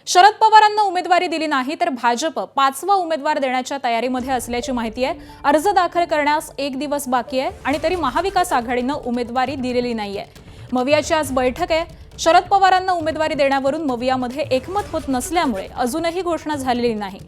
शरद पवारांना उमेदवारी दिली नाही तर भाजप 5वा उमेदवार देण्याच्या तयारीमध्ये असल्याची माहिती आहे। अर्ज दाखल करण्यास 1 दिवस बाकी आहे आणि तरी महाविकास आघाडीने उमेदवारी दिलेली नाहीये। मवियाची आज बैठक आहे। शरद पवारांना उमेदवारी देण्यावरून मवियामध्ये एकमत होत नसल्यामुळे अजूनही घोषणा झालेली नाही।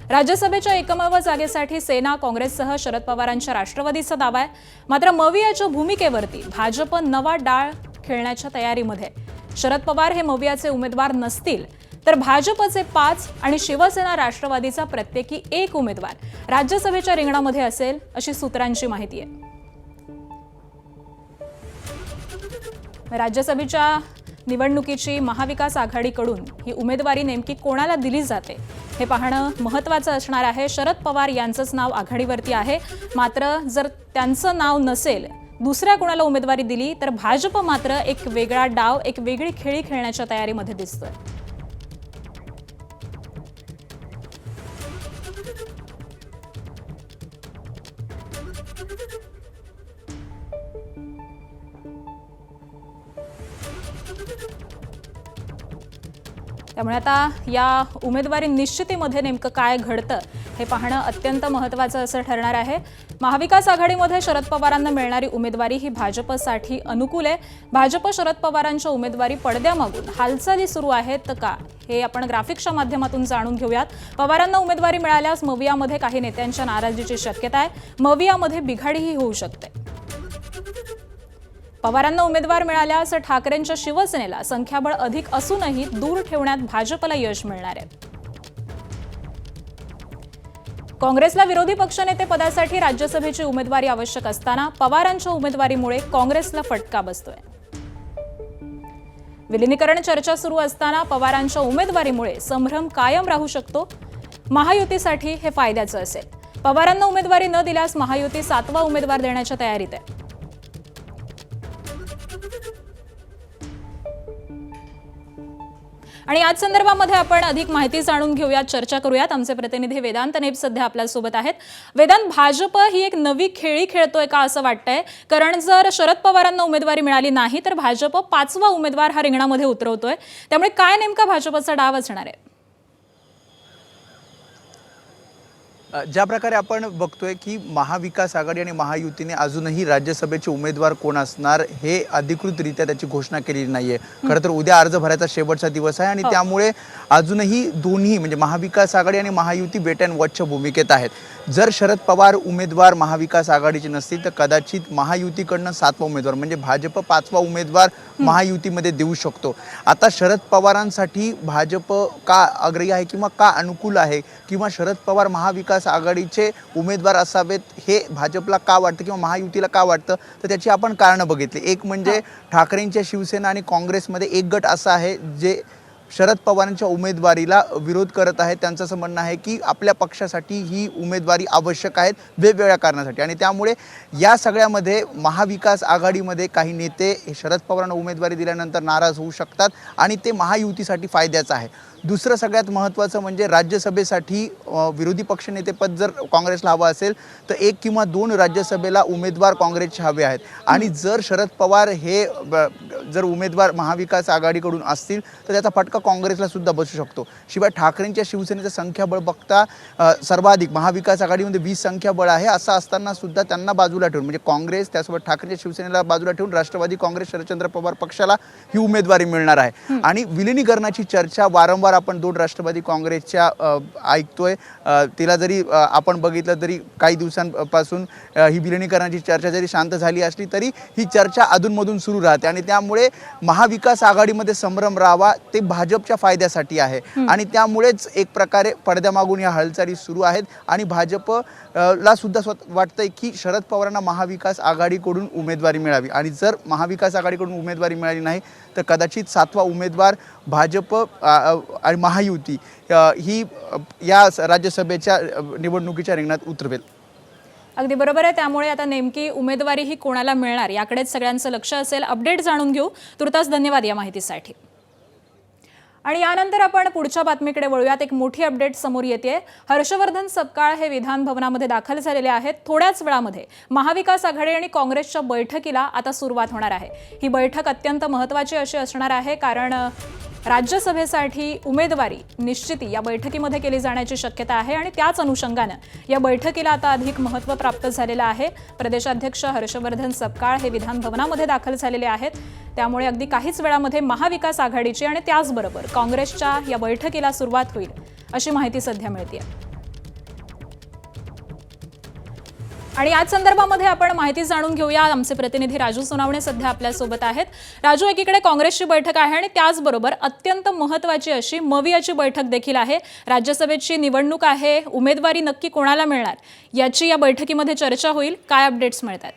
राज्यसभेच्या एकमेव जागेसाठी सेना काँग्रेससह शरद पवारांच्या राष्ट्रवादीचा दावा आहे। मात्र मवियाच्या भूमिकेवरती भाजप नवा डाळ खेळण्याच्या तयारीमध्ये। शरद पवार हे मवियाचे उमेदवार नसतील तर भाजपचे 5 आणि शिवसेना राष्ट्रवादीचा प्रत्येकी 1 उमेदवार राज्यसभेच्या रिंगणामध्ये असेल अशी सूत्रांची माहिती आहे। राज्यसभेच्या निवडणुकीची महाविकास आघाडीकडून ही उमेदवारी नेमकी कोणाला दिली जाते हे पाहणं महत्त्वाचं असणार आहे। शरद पवार यांचंच नाव आघाडीवरती आहे, मात्र जर त्यांचं नाव नसेल, दुसऱ्या कोणाला उमेदवारी दिली तर भाजप मात्र एक वेगळा डाव, एक वेगळी खेळी खेळण्याच्या तयारीमध्ये दिसतोय। त्यामुळे आता या उमेदवारी निश्चितीमध्ये नेमकं काय घडतं हे पाहणं अत्यंत महत्त्वाचं असं ठरणार आहे। महाविकास आघाडीमध्ये शरद पवारांना मिळणारी उमेदवारी ही भाजपसाठी अनुकूल आहे। भाजप शरद पवारांच्या उमेदवारी पडद्यामागून हालचाली सुरू आहेत का हे आपण ग्राफिक्सच्या माध्यमातून जाणून घेऊयात। पवारांना उमेदवारी मिळाल्यास मवियामध्ये काही नेत्यांच्या नाराजीची शक्यता आहे। मवियामध्ये बिघाडीही होऊ शकते। पवारांना उमेदवार मिळाल्यास ठाकरेंच्या शिवसेनेला संख्याबळ अधिक असूनही दूर ठेवण्यात भाजपला यश मिळणार आहे। काँग्रेसला विरोधी पक्षनेते पदासाठी राज्यसभेची उमेदवारी आवश्यक असताना पवारांच्या उमेदवारीमुळे काँग्रेसला फटका बसतोय। विलीनीकरण चर्चा सुरू असताना पवारांच्या उमेदवारीमुळे संभ्रम कायम राहू शकतो। महायुतीसाठी हे फायद्याचं असेल। पवारांना उमेदवारी न दिल्यास महायुती 7वा उमेदवार देण्याच्या तयारीत आहे। आणि याच संदर्भामध्ये आपण अधिक माहिती जाणून घेऊयात, चर्चा करूयात। आमचे प्रतिनिधी वेदांत नेब सध्या आपल्या सोबत आहेत। वेदांत, भाजप ही एक नवी खेळी खेळतोय का असं वाटतंय? कारण जर शरद पवारांना उमेदवारी मिळाली नाही तर भाजप 5वा उमेदवार हा रिंगणामध्ये उतरवतोय, त्यामुळे काय नेमका भाजपचा डाव असणार आहे? ज्या प्रकारे आपण बघतोय की महाविकास आघाडी आणि महायुतीने अजूनही राज्यसभेचे उमेदवार कोण असणार हे अधिकृतरित्या त्याची घोषणा केलेली नाहीये। खरं तर उद्या अर्ज भरायचा शेवटचा दिवस आहे आणि त्यामुळे अजूनही दोन्ही म्हणजे महाविकास आघाडी आणि महायुती वेट अँड वॉचच्या भूमिकेत आहेत। जर शरद पवार उमेदवार महाविकास आघाडीचे नसतील तर कदाचित महायुतीकडनं 7वा उमेदवार म्हणजे भाजप 5वा उमेदवार महायुतीमध्ये देऊ शकतो। आता शरद पवारांसाठी भाजप का आग्रही आहे किंवा का अनुकूल आहे किंवा शरद पवार महाविकास आघाडीचे उमेदवार असावेत हे भाजपला का वाटतं किंवा महायुतीला का वाटतं, तर त्याची आपण कारणं बघितली। एक म्हणजे ठाकरेंच्या शिवसेना आणि काँग्रेसमध्ये एक गट असा आहे जे शरद पवारांच्या उमेदवारीला विरोध करत आहे। त्यांचं असं म्हणणं आहे की आपल्या पक्षासाठी ही उमेदवारी आवश्यक आहे वेगवेगळ्या कारणासाठी आणि त्यामुळे या सगळ्यामध्ये महाविकास आघाडीमध्ये काही नेते शरद पवारांना उमेदवारी दिल्यानंतर नाराज होऊ शकतात आणि ते महायुतीसाठी फायद्याचं आहे। दुसरं सगळ्यात महत्त्वाचं म्हणजे राज्यसभेसाठी विरोधी पक्षनेतेपद जर काँग्रेसला हवं असेल तर 1 किंवा 2 राज्यसभेला उमेदवार काँग्रेसचे हवे आहेत आणि जर शरद पवार हे जर उमेदवार महाविकास आघाडीकडून असतील तर त्याचा फटका काँग्रेसला सुद्धा बसू शकतो। शिवाय ठाकरेंच्या शिवसेनेचं संख्याबळ बघता सर्वाधिक महाविकास आघाडीमध्ये 20 संख्याबळ आहे। असं असताना सुद्धा त्यांना बाजूला ठेवून म्हणजे काँग्रेस त्यासोबत ठाकरेंच्या शिवसेनेला बाजूला ठेवून राष्ट्रवादी काँग्रेस शरदचंद्र पवार पक्षाला ही उमेदवारी मिळणार आहे। आणि विलिनीकरणाची चर्चा वारंवार आपण 2 राष्ट्रवादी काँग्रेसच्या ऐकतोय। तिला जरी आपण बघितलं तरी काही दिवसांपासून ही विलिनीकरणाची चर्चा जरी शांत झाली असली तरी ही चर्चा अधूनमधून सुरू राहते आणि त्यामुळे महाविकास आघाडीमध्ये संभ्रम राहावा ते भाजपच्या फायद्यासाठी आहे आणि त्यामुळेच एक प्रकारे पडद्यामागून या हालचाली सुरू आहेत आणि भाजपला सुद्धा वाटतंय की शरद पवारांना महाविकास आघाडीकडून उमेदवारी मिळावी आणि जर महाविकास आघाडीकडून उमेदवारी मिळाली नाही तर कदाचित 7वा उमेदवार भाजप आणि महायुती ही या राज्यसभेच्या निवडणुकीच्या रिंगणात उतरवेल। अगदी बरोबर आहे। त्यामुळे आता नेमकी उमेदवारी ही कोणाला मिळणार याकडेच सगळ्यांचं लक्ष असेल। अपडेट जाणून घेऊ। तुर्तास धन्यवाद या माहितीसाठी। आणि यानंतर आपण पुढच्या बातमीकडे वळूयात। एक मोठी अपडेट समोर येते। हर्षवर्धन सपकाळ हे विधान भवनामध्ये दाखल झालेले आहेत। थोड्याच वेळामध्ये महाविकास आघाडी आणि काँग्रेसच्या बैठकीला आता सुरुवात होणार आहे। ही बैठक अत्यंत महत्त्वाची अशी असणार आहे कारण राज्यसभेसाठी उमेदवारी निश्चिती या बैठकीमध्ये केली जाण्याची शक्यता आहे आणि त्याच अनुषंगानं या बैठकीला आता अधिक महत्त्व प्राप्त झालेलं आहे। प्रदेशाध्यक्ष हर्षवर्धन सपकाळ हे विधान भवनामध्ये दाखल झालेले आहेत, त्यामुळे अगदी काहीच वेळामध्ये महाविकास आघाडीची आणि त्याचबरोबर काँग्रेसच्या या बैठकीला सुरुवात होईल अशी माहिती सध्या मिळते। आणि याच संदर्भामध्ये आपण माहिती जाणून घेऊया। आमचे प्रतिनिधी राजू सोनावणे सध्या आपल्यासोबत आहेत। राजू, एकीकडे काँग्रेसची बैठक आहे आणि त्याचबरोबर अत्यंत महत्त्वाची अशी मवियाची बैठक देखील आहे। राज्यसभेची निवडणूक आहे, उमेदवारी नक्की कोणाला मिळणार याची या बैठकीमध्ये चर्चा होईल। काय अपडेट्स मिळतात?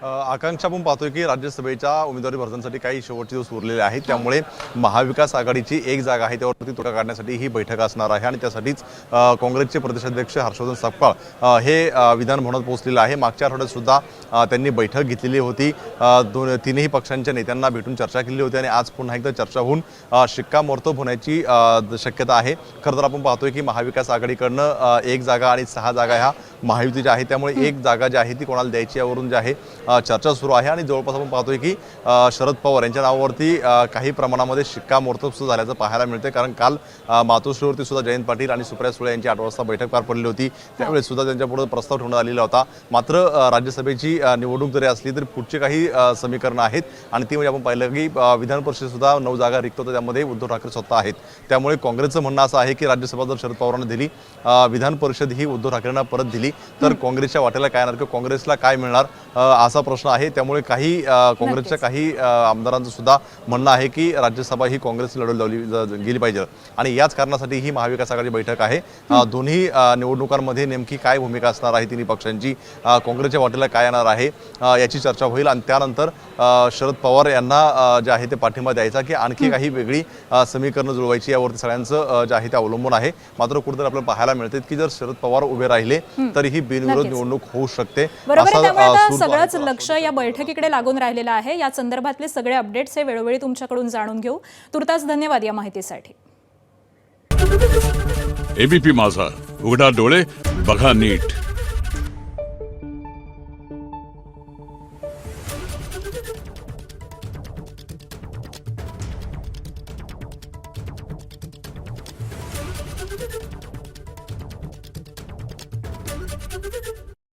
आकांक्षा आपण पाहतोय की राज्यसभेच्या उमेदवारी भरण्यासाठी काही शेवटचे दिवस उरलेले आहेत, त्यामुळे महाविकास आघाडीची एक जागा आहे त्यावरती तोडगा काढण्यासाठी ही बैठक असणार आहे। आणि त्यासाठीच काँग्रेसचे प्रदेशाध्यक्ष हर्षवर्धन सपकाळ हे विधान भवनात पोहोचलेले आहे। मागच्या आठवड्यात सुद्धा त्यांनी बैठक घेतलेली होती, तिन्ही पक्षांच्या नेत्यांना भेटून चर्चा केली होती आणि आज पुन्हा एकदा चर्चा होऊन शिक्कामोर्तब होण्याची शक्यता आहे। खरं तर आपण पाहतोय की महाविकास आघाडीकडनं एक जागा आणि 6 जागा ह्या महायुतीच्या आहेत, त्यामुळे एक जागा जी आहे ती कोणाला द्यायची यावरून जे आहे चर्चा सुरू आहे। आणि जवळपास आपण पाहतोय की शरद पवार यांच्या नावावरती काही प्रमाणामध्ये शिक्कामोर्तब सुद्धा झाल्याचं पाहायला मिळते, कारण काल मातोश्रीवरती सुद्धा जयंत पाटील आणि सुप्रिया सुळे यांची 8 वाजता बैठक पार पडली होती, त्यावेळेस सुद्धा त्यांच्यापुढे प्रस्ताव ठेवण्यात आलेला होता। मात्र राज्यसभेची निवडणूक जरी असली तरी पुढची काही समीकरणं आहेत आणि ती म्हणजे आपण पाहिलं की विधान परिषदेत सुद्धा 9 जागा रिक्त होत्या, त्यामध्ये उद्धव ठाकरे स्वतः आहेत। त्यामुळे काँग्रेसचं म्हणणं असं आहे की राज्यसभा जर शरद पवारांना दिली, विधान परिषद ही उद्धव ठाकरेंना परत दिली तर काँग्रेसच्या वाट्याला काय येणार किंवा काँग्रेसला काय मिळणार असा प्रश्न आहे। त्यामुळे काही काँग्रेसच्या काही आमदारांचं सुद्धा म्हणणं आहे की राज्यसभा ही काँग्रेस लढवली गेली पाहिजे आणि याच कारणासाठी ही महाविकास आघाडी बैठक आहे। दोन्ही निवडणुकांमध्ये नेमकी काय भूमिका असणार आहे तिन्ही पक्षांची, काँग्रेसच्या वाटेला काय येणार आहे याची चर्चा होईल आणि त्यानंतर शरद पवार यांना जे आहे ते पाठिंबा द्यायचा की आणखी काही वेगळी समीकरणं जुळवायची यावरती सगळ्यांचं जे आहे ते अवलंबून आहे। मात्र कुठेतरी आपल्याला पाहायला मिळते की जर शरद पवार उभे राहिले तर ही बिनविरोध निवडणूक होऊ शकते। सगळंच लक्ष या बैठकीकडे लागून राहिलेलं आहे। या संदर्भातले सगळे अपडेट्स हे वेळोवेळी तुमच्याकडून जाणून घेऊ। तुर्तास धन्यवाद या माहितीसाठी। एबीपी माझा, उघडा डोळे बघा नीट।